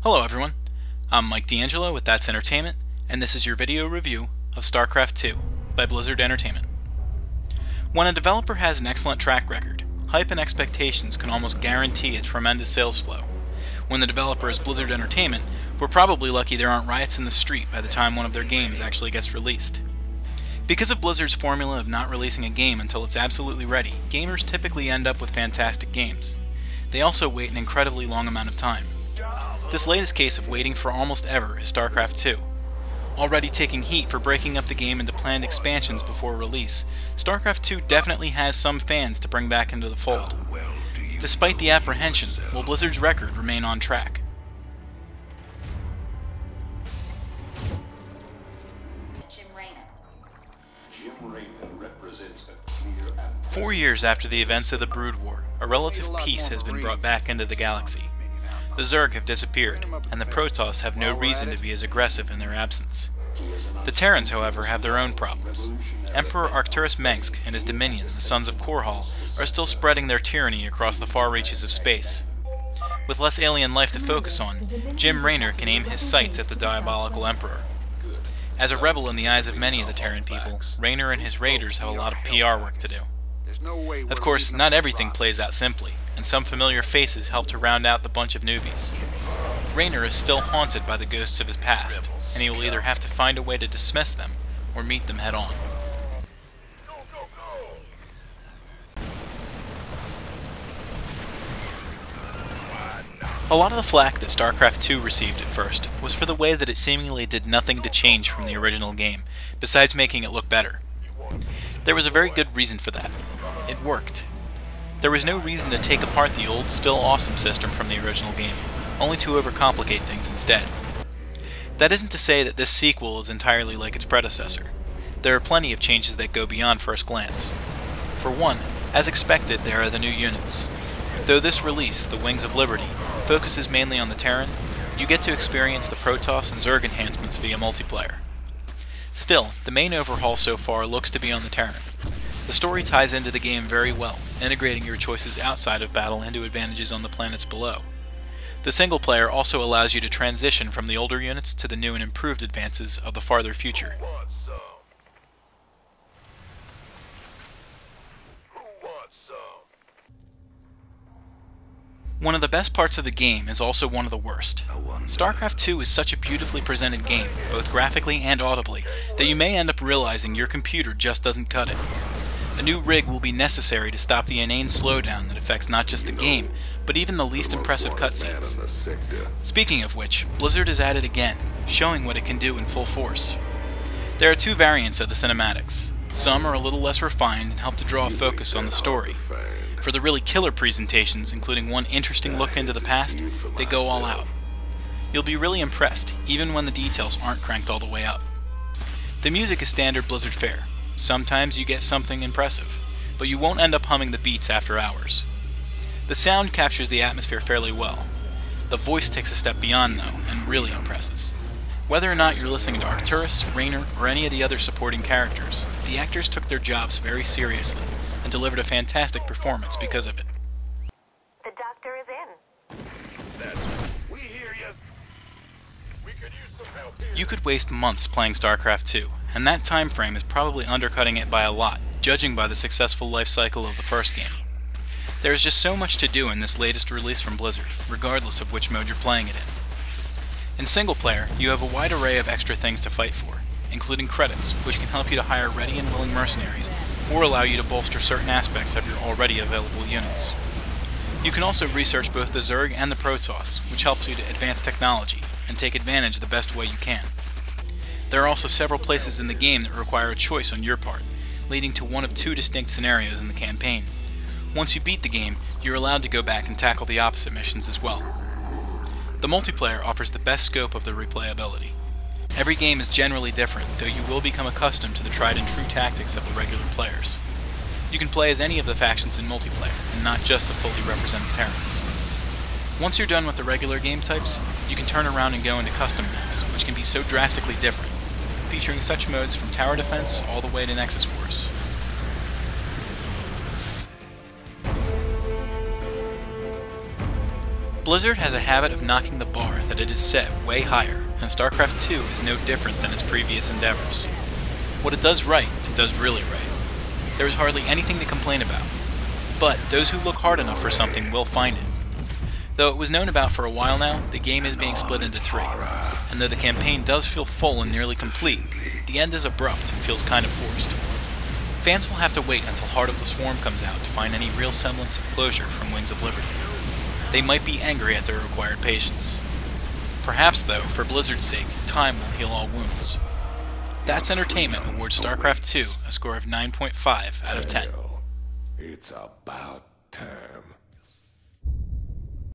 Hello everyone, I'm Mike DeAngelo with That's Entertainment, and this is your video review of Starcraft 2 by Blizzard Entertainment. When a developer has an excellent track record, hype and expectations can almost guarantee a tremendous sales flow. When the developer is Blizzard Entertainment, we're probably lucky there aren't riots in the street by the time one of their games actually gets released. Because of Blizzard's formula of not releasing a game until it's absolutely ready, gamers typically end up with fantastic games. They also wait an incredibly long amount of time. This latest case of waiting for almost ever is Starcraft 2. Already taking heat for breaking up the game into planned expansions before release, Starcraft 2 definitely has some fans to bring back into the fold. Despite the apprehension, will Blizzard's record remain on track? Represents a clear and 4 years after the events of the Brood War, a relative peace has been brought back into the galaxy. The Zerg have disappeared, and the Protoss have no reason to be as aggressive in their absence. The Terrans, however, have their own problems. Emperor Arcturus Mengsk and his dominion, the Sons of Korhal, are still spreading their tyranny across the far reaches of space. With less alien life to focus on, Jim Raynor can aim his sights at the diabolical Emperor. As a rebel in the eyes of many of the Terran people, Raynor and his raiders have a lot of PR work to do. Of course, not everything plays out simply, and some familiar faces help to round out the bunch of newbies. Raynor is still haunted by the ghosts of his past, and he will either have to find a way to dismiss them, or meet them head-on. A lot of the flack that Starcraft 2 received at first was for the way that it seemingly did nothing to change from the original game, besides making it look better. There was a very good reason for that. It worked. There was no reason to take apart the old, still awesome system from the original game, only to overcomplicate things instead. That isn't to say that this sequel is entirely like its predecessor. There are plenty of changes that go beyond first glance. For one, as expected, there are the new units. Though this release, the Wings of Liberty, focuses mainly on the Terran, you get to experience the Protoss and Zerg enhancements via multiplayer. Still, the main overhaul so far looks to be on the Terran. The story ties into the game very well, integrating your choices outside of battle into advantages on the planets below. The single player also allows you to transition from the older units to the new and improved advances of the farther future. One of the best parts of the game is also one of the worst. Starcraft 2 is such a beautifully presented game, both graphically and audibly, that you may end up realizing your computer just doesn't cut it. A new rig will be necessary to stop the inane slowdown that affects not just the game, but even the least impressive cutscenes. Speaking of which, Blizzard is at it again, showing what it can do in full force. There are two variants of the cinematics. Some are a little less refined and help to draw a focus on the story. For the really killer presentations, including one interesting look into the past, they go all out. You'll be really impressed, even when the details aren't cranked all the way up. The music is standard Blizzard fare. Sometimes you get something impressive, but you won't end up humming the beats after hours. The sound captures the atmosphere fairly well. The voice takes a step beyond, though, and really impresses. Whether or not you're listening to Arcturus, Raynor, or any of the other supporting characters, the actors took their jobs very seriously, and delivered a fantastic performance because of it. The doctor is in. we hear you. We could use some help here. You could waste months playing Starcraft 2, and that time frame is probably undercutting it by a lot, judging by the successful life cycle of the first game. There is just so much to do in this latest release from Blizzard, regardless of which mode you're playing it in. In single player, you have a wide array of extra things to fight for, including credits, which can help you to hire ready and willing mercenaries, or allow you to bolster certain aspects of your already available units. You can also research both the Zerg and the Protoss, which helps you to advance technology, and take advantage the best way you can. There are also several places in the game that require a choice on your part, leading to one of two distinct scenarios in the campaign. Once you beat the game, you're allowed to go back and tackle the opposite missions as well. The multiplayer offers the best scope of the replayability. Every game is generally different, though you will become accustomed to the tried and true tactics of the regular players. You can play as any of the factions in multiplayer, and not just the fully represented Terrans. Once you're done with the regular game types, you can turn around and go into custom maps, which can be so drastically different, featuring such modes from tower defense all the way to Nexus Wars. Blizzard has a habit of knocking the bar that it is set way higher, and StarCraft 2 is no different than its previous endeavors. What it does right, it does really right. There is hardly anything to complain about, but those who look hard enough for something will find it. Though it was known about for a while now, the game is being split into 3, and though the campaign does feel full and nearly complete, the end is abrupt and feels kind of forced. Fans will have to wait until Heart of the Swarm comes out to find any real semblance of closure from Wings of Liberty. They might be angry at their required patience. Perhaps, though, for Blizzard's sake, time will heal all wounds. That's Entertainment awards StarCraft 2 a score of 9.5 out of 10. It's about time.